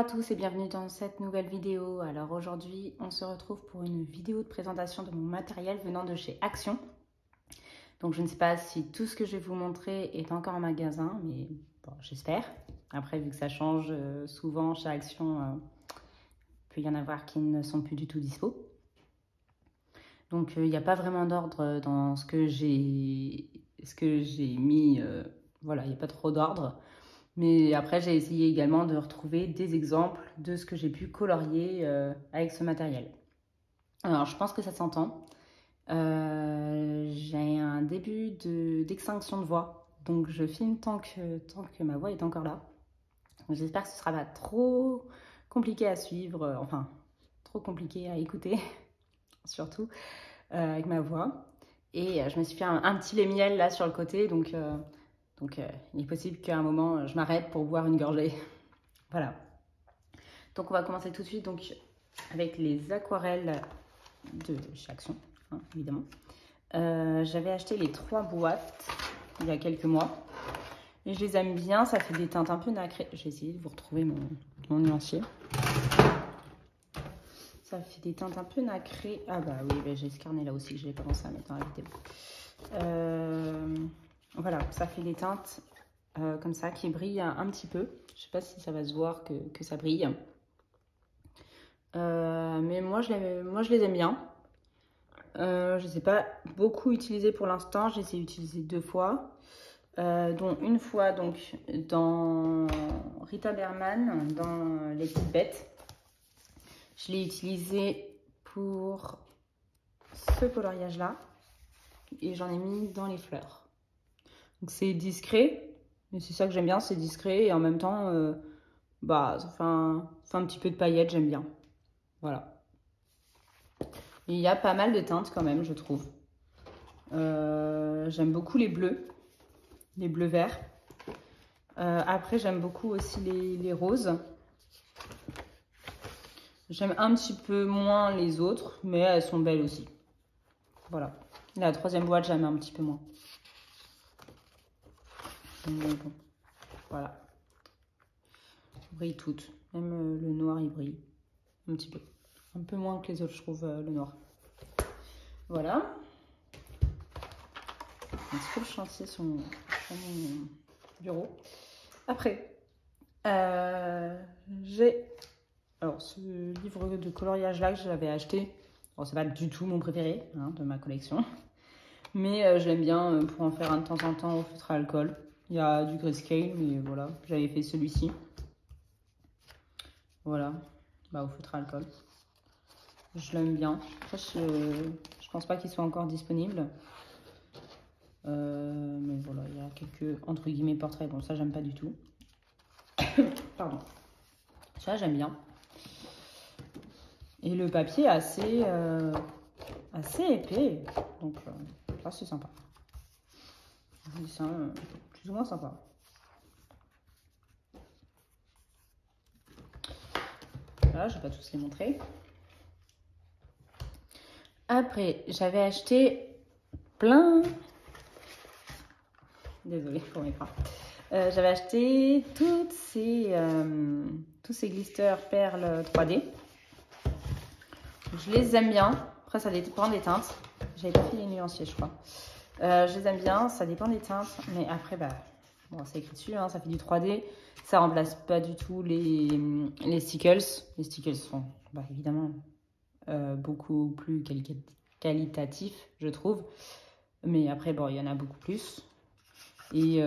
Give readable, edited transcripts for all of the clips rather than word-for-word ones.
à tous et bienvenue dans cette nouvelle vidéo. Alors aujourd'hui, on se retrouve pour une vidéo de présentation de mon matériel venant de chez Action. Donc je ne sais pas si tout ce que je vais vous montrer est encore en magasin, mais bon, j'espère. Après, vu que ça change souvent chez Action, il peut y en avoir qui ne sont plus du tout dispo. Donc il n'y a pas vraiment d'ordre dans ce que j'ai mis. Voilà, il n'y a pas trop d'ordre. Mais après, j'ai essayé également de retrouver des exemples de ce que j'ai pu colorier avec ce matériel. Alors, je pense que ça s'entend. J'ai un début d'extinction de voix. Donc, je filme tant que ma voix est encore là. J'espère que ce ne sera pas trop compliqué à suivre. Enfin, trop compliqué à écouter, surtout, avec ma voix. Et je me suis fait un petit lait miel là sur le côté. Donc, il est possible qu'à un moment, je m'arrête pour boire une gorgée. Voilà. Donc, on va commencer tout de suite donc, avec les aquarelles de chez Action, hein, évidemment. J'avais acheté les 3 boîtes il y a quelques mois. Et je les aime bien. Ça fait des teintes un peu nacrées. Je vais essayer de vous retrouver mon nuancier. Ça fait des teintes un peu nacrées. Ah bah oui, bah, j'ai ce carnet là aussi. Je l'ai commencé à mettre dans la vidéo. Voilà, ça fait des teintes comme ça qui brillent un petit peu. Je sais pas si ça va se voir que ça brille. Mais moi je les aime bien. Je ne les ai pas beaucoup utilisées pour l'instant. J'ai essayé d'utiliser 2 fois. Dont une fois donc dans Rita Berman, dans Les Petites Bêtes. Je l'ai utilisé pour ce coloriage là. Et j'en ai mis dans les fleurs. Donc c'est discret, mais c'est ça que j'aime bien, c'est discret et en même temps, ça fait un petit peu de paillettes, j'aime bien. Voilà. Et il y a pas mal de teintes quand même, je trouve. J'aime beaucoup les bleus verts. Après, j'aime beaucoup aussi les roses. J'aime un petit peu moins les autres, mais elles sont belles aussi. Voilà. La 3e boîte, j'aime un petit peu moins. Mais bon, voilà. Elles brillent toutes. Même le noir, il brille. Un petit peu. Un peu moins que les autres, je trouve, le noir. Voilà. Un petit peu le chantier sur mon bureau. Après, j'ai... Alors, ce livre de coloriage-là que j'avais acheté, bon, c'est pas du tout mon préféré hein, de ma collection. Mais je l'aime bien pour en faire un de temps en temps au feutre à alcool. Il y a du grayscale, mais voilà, j'avais fait celui-ci. Voilà, au feutre à alcool. Je l'aime bien. Après, je pense pas qu'il soit encore disponible. Mais voilà, il y a quelques, entre guillemets, portraits. Bon, ça, j'aime pas du tout. Pardon. Ça, j'aime bien. Et le papier est assez épais. Donc, ça, c'est sympa. C'est plus ou moins sympa. Voilà, je vais pas tous les montrer. Après, j'avais acheté plein... Désolée pour mes bras. J'avais acheté tous ces glisters perles 3D. Je les aime bien. Après, ça dépend des teintes. J'avais pas fait les nuanciers, je crois. Je les aime bien. Ça dépend des teintes. Mais après, bon, c'est écrit dessus. Hein, ça fait du 3D. Ça remplace pas du tout les stickers. Les stickers sont évidemment beaucoup plus qualitatifs, je trouve. Mais après, bon, il y en a beaucoup plus. Et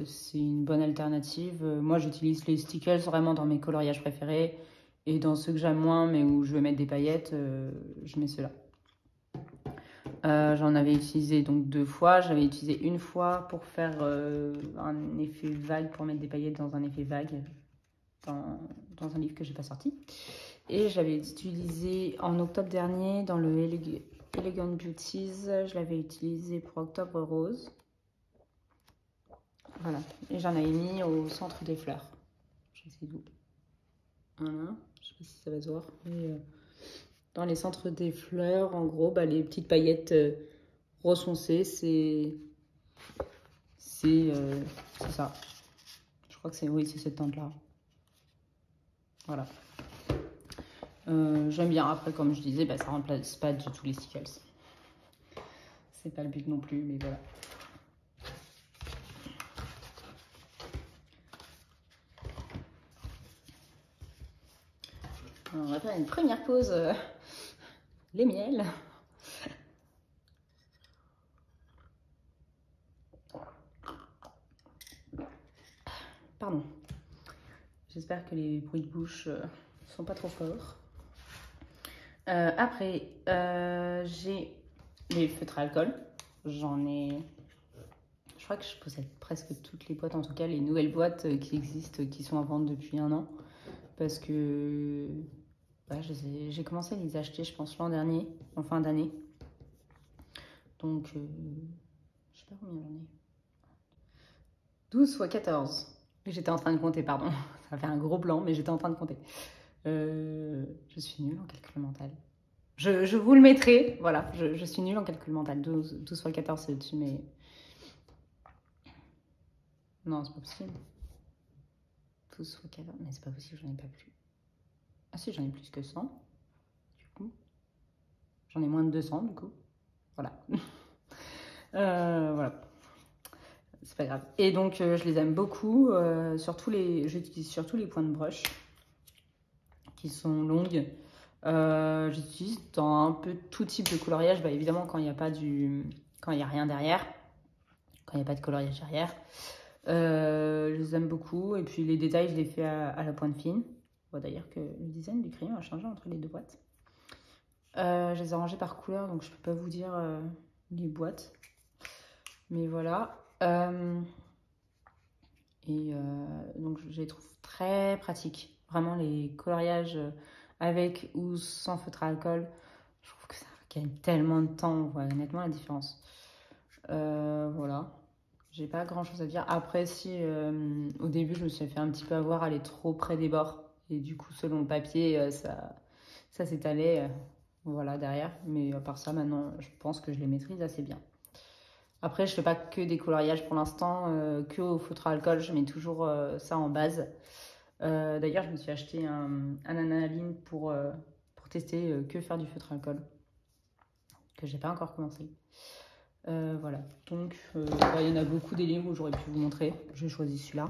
c'est une bonne alternative. Moi, j'utilise les stickers vraiment dans mes coloriages préférés. Et dans ceux que j'aime moins, mais où je veux mettre des paillettes, je mets ceux-là. J'en avais utilisé donc 2 fois. J'avais utilisé une fois pour faire un effet vague, pour mettre des paillettes dans un effet vague, dans un livre que j'ai pas sorti. Et j'avais utilisé en octobre dernier dans le Elegant Beauties. Je l'avais utilisé pour Octobre Rose. Voilà, et j'en avais mis au centre des fleurs. J'essaie de vous... Voilà, je sais pas si ça va se voir. Mais dans les centres des fleurs, en gros, les petites paillettes rose foncé, c'est ça. Je crois que c'est cette teinte-là. Voilà. J'aime bien. Après, comme je disais, bah, ça remplace pas du tout les stickers. C'est pas le but non plus, mais voilà. Alors, on va faire une première pause. Les miels. Pardon. J'espère que les bruits de bouche sont pas trop forts. Après, j'ai les feutres à alcool. J'en ai... Je crois que je possède presque toutes les boîtes, en tout cas les nouvelles boîtes qui existent, qui sont en vente depuis 1 an. Parce que ouais, j'ai commencé à les acheter, je pense, l'an dernier, en fin d'année. Donc, je sais pas combien j'en ai. 12 fois 14. J'étais en train de compter, pardon. Ça fait un gros blanc, mais j'étais en train de compter. Je suis nulle en calcul mental. Je vous le mettrai. Voilà, je suis nulle en calcul mental. 12 fois 14, c'est au-dessus, mais... Non, c'est pas possible. 12 fois 14, mais c'est pas possible, j'en ai pas plus. Ah si, j'en ai plus que 100. Du coup, j'en ai moins de 200, du coup. Voilà. Voilà. C'est pas grave. Et donc, je les aime beaucoup. J'utilise surtout les points de brush qui sont longues. J'utilise dans un peu tout type de coloriage. Bah, évidemment, quand il n'y a pas quand il y a rien derrière. Quand il n'y a pas de coloriage derrière. Je les aime beaucoup. Et puis, les détails, je les fais à la pointe fine. Bon, d'ailleurs, que le design du crayon a changé entre les 2 boîtes. Je les ai rangées par couleur, donc je peux pas vous dire les boîtes. Mais voilà. Donc je les trouve très pratiques. Vraiment les coloriages avec ou sans feutre à alcool, je trouve que ça gagne tellement de temps. On voit honnêtement la différence. Voilà. J'ai pas grand chose à dire. Après, si au début je me suis fait un petit peu avoir, aller trop près des bords. Et du coup, selon le papier, ça s'étalait voilà, derrière. Mais à part ça, maintenant, je pense que je les maîtrise assez bien. Après, je fais pas que des coloriages pour l'instant, que au feutre à alcool. Je mets toujours ça en base. D'ailleurs, je me suis acheté un analine pour tester que faire du feutre à alcool. Que j'ai pas encore commencé. Voilà. Donc, il y en a beaucoup des livres où j'aurais pu vous montrer. J'ai choisi celui-là.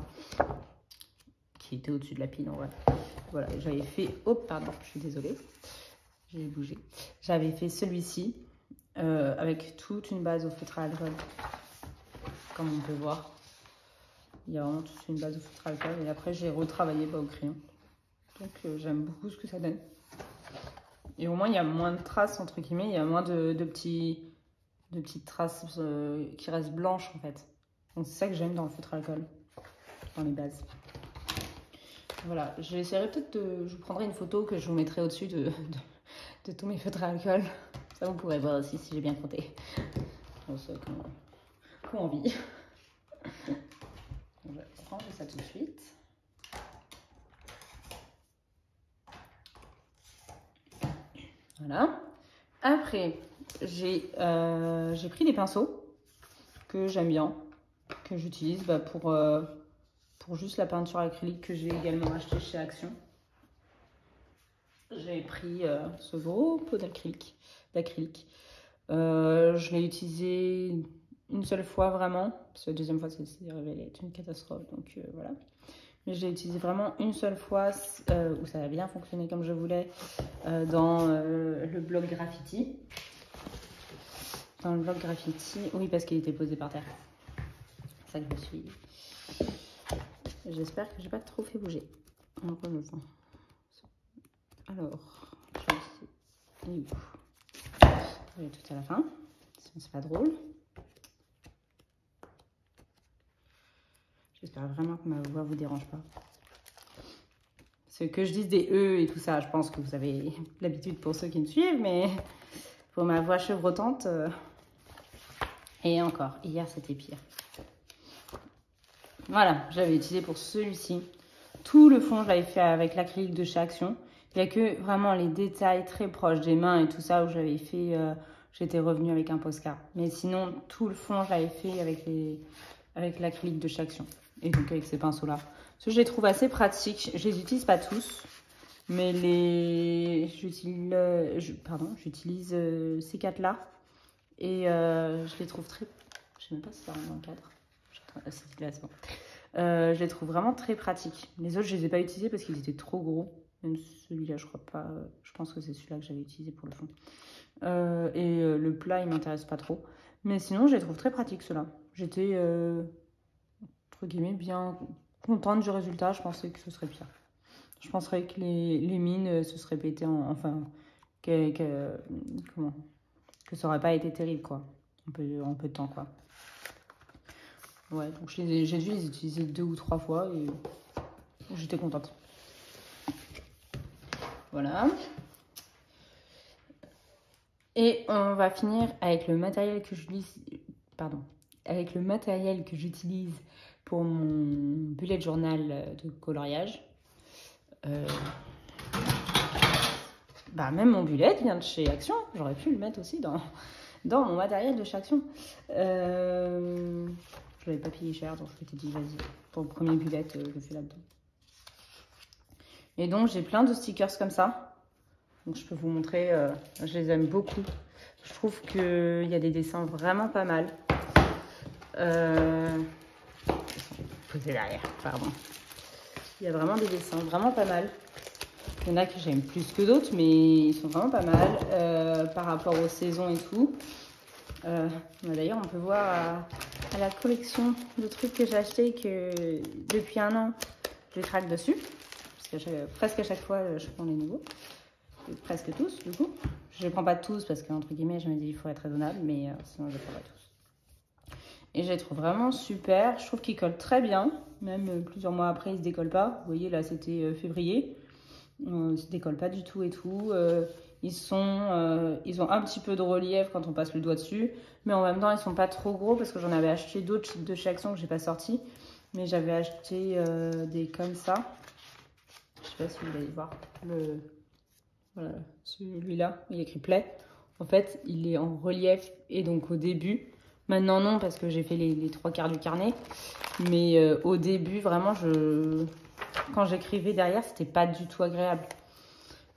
Qui était au-dessus de la pile en vrai. Voilà, j'avais fait... Oh, pardon, je suis désolée. J'ai bougé. J'avais fait celui-ci. Avec toute une base au feutre à alcool, comme on peut voir. Il y a vraiment toute une base au feutre à alcool et après j'ai retravaillé au crayon. Donc j'aime beaucoup ce que ça donne. Et au moins il y a moins de traces entre guillemets, il y a moins de petites traces qui restent blanches en fait. Donc c'est ça que j'aime dans le feutre à alcool, dans les bases. Voilà, j'essaierai peut-être je vous prendrai une photo que je vous mettrai au-dessus de tous mes feutres à alcool. Ça, vous pourrez voir aussi si j'ai bien compté. Pour ceux qui ont envie. Je vais prendre ça tout de suite. Voilà. Après, j'ai pris des pinceaux que j'aime bien, que j'utilise pour juste la peinture acrylique que j'ai également acheté chez Action. J'ai pris ce gros pot d'acrylique. Je l'ai utilisé une seule fois vraiment, parce que la deuxième fois, ça s'est révélé être une catastrophe, donc voilà. Mais je l'ai utilisé vraiment une seule fois où ça a bien fonctionné comme je voulais dans le bloc graffiti. Dans le bloc graffiti, oui, parce qu'il était posé par terre. C'est ça que je me suis... J'espère que j'ai pas trop fait bouger. On remet ça. Alors, je vais essayer. Je vais tout à la fin, sinon c'est pas drôle. J'espère vraiment que ma voix vous dérange pas. Ce que je dise des E et tout ça, je pense que vous avez l'habitude pour ceux qui me suivent, mais pour ma voix chevrotante, et encore, hier c'était pire. Voilà, j'avais utilisé pour celui-ci. Tout le fond, je l'avais fait avec l'acrylique de chez Action. Il n'y a que vraiment les détails très proches des mains et tout ça où j'avais fait, j'étais revenue avec un Posca. Mais sinon, tout le fond, je l'avais fait avec l'acrylique de chez Action. Et donc avec ces pinceaux-là. Parce que je les trouve assez pratiques. Je les utilise pas tous. Mais j'utilise ces 4-là. Et je les trouve très... Je sais même pas si ça rentre dans le cadre. Je les trouve vraiment très pratiques. Les autres, je les ai pas utilisés parce qu'ils étaient trop gros. Même celui-là, je crois pas. Je pense que c'est celui-là que j'avais utilisé pour le fond. Le plat, il m'intéresse pas trop. Mais sinon, je les trouve très pratiques, ceux-là. J'étais, entre guillemets, bien contente du résultat. Je pensais que ce serait pire. Je penserais que les mines se seraient pétées enfin, que ça aurait pas été terrible, quoi. En peu de temps, quoi. Ouais, donc j'ai dû les utiliser 2 ou 3 fois et j'étais contente. Voilà. Et on va finir avec le matériel que j'utilise pour mon bullet journal de coloriage. Même mon bullet vient de chez Action. J'aurais pu le mettre aussi dans mon matériel de chez Action. Je l'avais pas payé cher, donc je m'étais dit, vas-y, pour le premier bullet, je le fais là-dedans. Et donc, j'ai plein de stickers comme ça. Donc, je peux vous montrer. Je les aime beaucoup. Je trouve qu'il y a des dessins vraiment pas mal. Posé derrière, pardon. Il y a vraiment des dessins vraiment pas mal. Il y en a que j'aime plus que d'autres, mais ils sont vraiment pas mal par rapport aux saisons et tout. D'ailleurs, on peut voir à la collection de trucs que j'ai achetés que depuis un an, je traque dessus. Parce que presque à chaque fois, je prends les nouveaux. Presque tous, du coup. Je les prends pas tous parce qu'entre guillemets, je me dis il faut être raisonnable, mais sinon, je les prends pas tous. Et je les trouve vraiment super. Je trouve qu'ils collent très bien. Même plusieurs mois après, ils se décollent pas. Vous voyez, là, c'était février. Ils se décollent pas du tout et tout. Ils ont un petit peu de relief quand on passe le doigt dessus. Mais en même temps, ils sont pas trop gros parce que j'en avais acheté d'autres de chez Action que j'ai pas sorti. Mais j'avais acheté des comme ça. Je sais pas si vous allez voir. Voilà, celui-là, il est écrit Play. En fait, il est en relief et donc au début. Maintenant, non, parce que j'ai fait les 3 quarts du carnet. Mais au début, vraiment, quand j'écrivais derrière, c'était pas du tout agréable.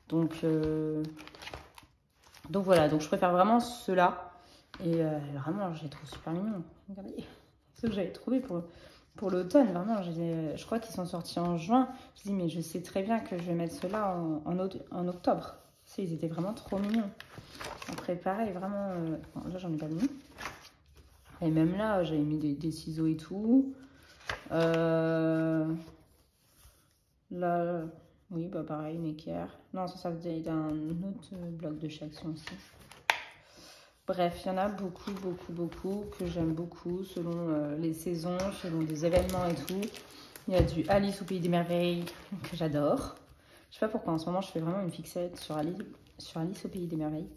Donc voilà, donc je préfère vraiment ceux-là. Et vraiment, je les trouve super mignons. Regardez, ceux que j'avais trouvés pour l'automne, vraiment. Je crois qu'ils sont sortis en juin. Je dis, mais je sais très bien que je vais mettre ceux-là en octobre. Ils étaient vraiment trop mignons. Après, pareil, vraiment... là, j'en ai pas mis. Et même là, j'avais mis des ciseaux et tout. Là, oui, pareil, une équerre. Non, ça faisait d'un autre bloc de chez Action aussi. Bref, il y en a beaucoup, beaucoup, beaucoup que j'aime beaucoup selon les saisons, selon des événements et tout. Il y a du Alice au Pays des Merveilles que j'adore. Je sais pas pourquoi en ce moment je fais vraiment une fixette sur Alice au Pays des Merveilles.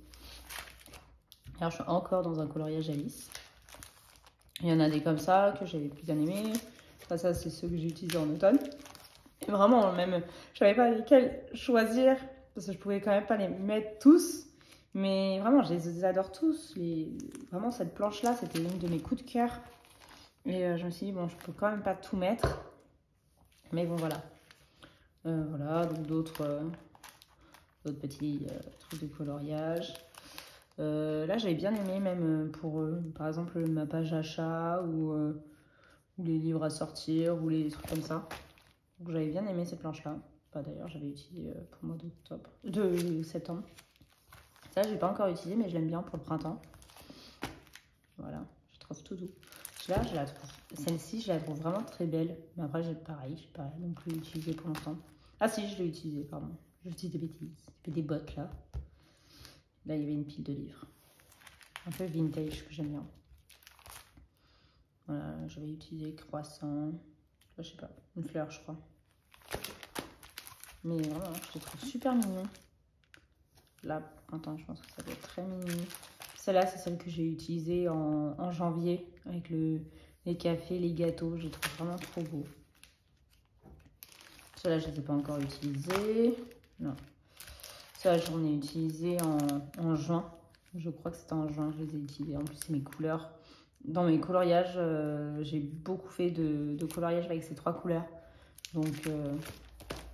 Alors je suis encore dans un coloriage Alice. Il y en a des comme ça que j'avais bien aimé. Enfin, ça c'est ceux que j'ai utilisés en automne. Et vraiment même, je savais pas lesquels choisir parce que je pouvais quand même pas les mettre tous. Mais vraiment, je les adore tous. Vraiment, cette planche-là, c'était une de mes coups de cœur. Et je me suis dit, bon, je peux quand même pas tout mettre. Mais bon, voilà. Voilà, donc d'autres petits trucs de coloriage. Là, j'avais bien aimé, même pour, par exemple, ma page achat ou les livres à sortir ou les trucs comme ça. Donc, j'avais bien aimé ces planches-là. D'ailleurs, j'avais utilisé pour le mois de septembre. Ça, je l'ai pas encore utilisé, mais je l'aime bien pour le printemps. Voilà, je trouve tout doux. Là, celle-ci, je la trouve vraiment très belle. Mais après, pareil, je n'ai pas non plus utilisé pour l'instant. Ah si, je l'ai utilisé, pardon. Je dis des bêtises. Des bottes, là. Là, il y avait une pile de livres. Un peu vintage, que j'aime bien. Voilà, j'avais utilisé croissant. Là, je sais pas, une fleur, je crois. Mais vraiment, je les trouve super mignons. Là, printemps, je pense que ça doit être très mignon. Celle-là, c'est celle que j'ai utilisée en janvier avec les cafés, les gâteaux. Je les trouve vraiment trop beaux. Celle-là, je ne les ai pas encore utilisées. Non. Celle-là, j'en ai utilisé en juin. Je crois que c'était en juin, je les ai utilisées. En plus, c'est mes couleurs. Dans mes coloriages, j'ai beaucoup fait de coloriage avec ces 3 couleurs. Donc,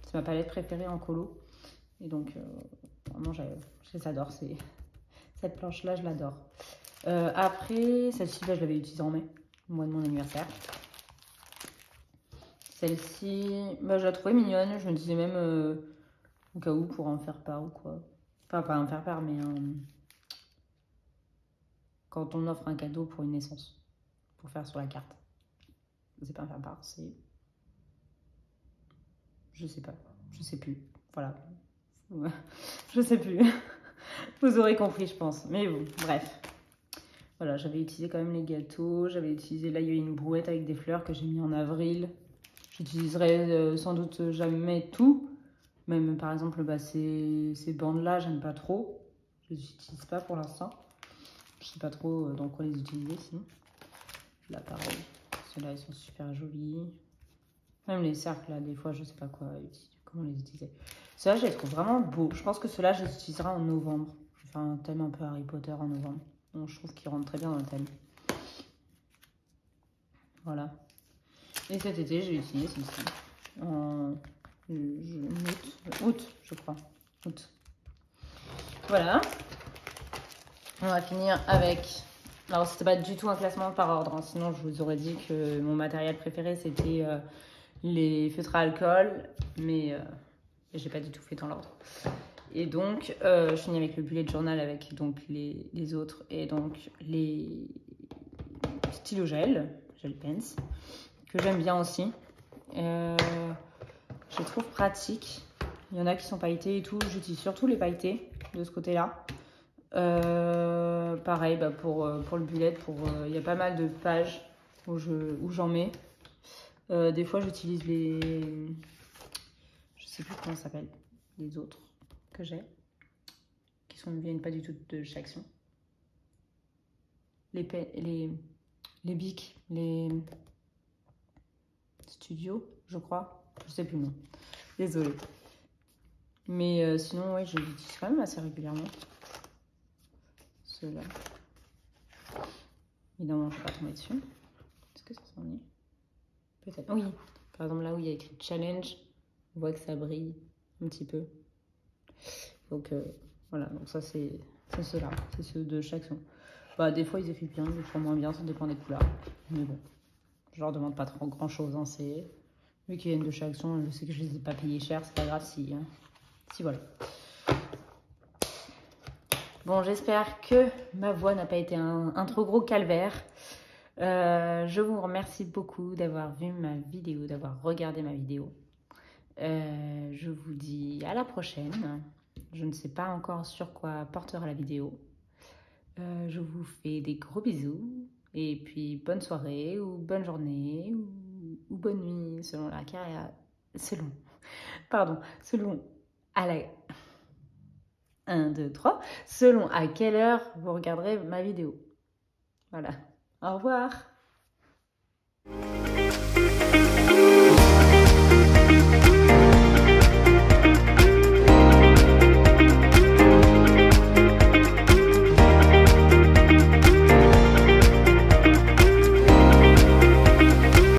c'est ma palette préférée en colo. Et donc, vraiment, je les adore. Cette planche-là, je l'adore. Après, celle-ci, je l'avais utilisée en mai, au mois de mon anniversaire. Celle-ci, je la trouvais mignonne. Je me disais même, au cas où, pour en faire part ou quoi. Enfin, pas en faire part, mais quand on offre un cadeau pour une naissance, pour faire sur la carte. C'est pas un faire part, c'est... Je sais pas, je sais plus. Voilà. Je sais plus. Vous aurez compris, je pense. Mais bon, bref. Voilà, j'avais utilisé quand même les gâteaux. J'avais utilisé, là, il y a une brouette avec des fleurs que j'ai mis en avril. J'utiliserai sans doute jamais tout. Même, par exemple, ces bandes-là, j'aime pas trop. Je les utilise pas pour l'instant. Je sais pas trop dans quoi les utiliser, sinon. Là, pareil. Ceux-là, ils sont super jolis. Même les cercles, là, des fois, je sais pas comment les utiliser. Ceux-là, je les trouve vraiment beaux. Je pense que ceux-là, je les utiliserai en novembre. Je vais faire un thème un peu Harry Potter en novembre. Donc, je trouve qu'ils rentrent très bien dans le thème. Voilà. Et cet été, j'ai utilisé celle-ci. En août, je crois. Août. Voilà. On va finir avec... Alors, c'était pas du tout un classement par ordre. Hein. Sinon, je vous aurais dit que mon matériel préféré, c'était les feutres à alcool. Mais j'ai pas du tout fait dans l'ordre. Et donc, je finis avec le bullet journal avec donc, les autres. Et donc, les stylos gel pens, que j'aime bien aussi. Je trouve pratique. Il y en a qui sont pailletés et tout. J'utilise surtout les pailletés de ce côté-là. Pareil, pour le bullet, il y a pas mal de pages où j'en mets. Des fois, j'utilise les... Je sais plus comment ça s'appelle. Les autres que j'ai. Qui ne viennent pas du tout de chez Action. Les bics, les studios, je crois. Je sais plus le nom. Désolée. Mais sinon, ouais, je les utilise quand même assez régulièrement. Ceux-là. Évidemment, je ne vais pas tomber dessus. Est-ce que ça s'en est? Peut-être. Oui. Par exemple, là où il y a écrit challenge, on voit que ça brille un petit peu. Donc, voilà. Donc, ça, c'est ceux-là. C'est ceux de chaque son. Bah, des fois, ils écrivent bien, des fois moins bien. Ça dépend des couleurs. Mais bon. Je leur demande pas trop grand-chose. Hein, vu qu'ils viennent de chaque son, je sais que je les ai pas payés cher. C'est pas grave si voilà. Bon, j'espère que ma voix n'a pas été un trop gros calvaire. Je vous remercie beaucoup d'avoir vu ma vidéo, d'avoir regardé ma vidéo. Je vous dis à la prochaine. Je ne sais pas encore sur quoi portera la vidéo. Je vous fais des gros bisous. Et puis, bonne soirée ou bonne journée ou bonne nuit selon la carrière. Selon à la... 1, 2, 3. Selon à quelle heure vous regarderez ma vidéo. Voilà. Au revoir.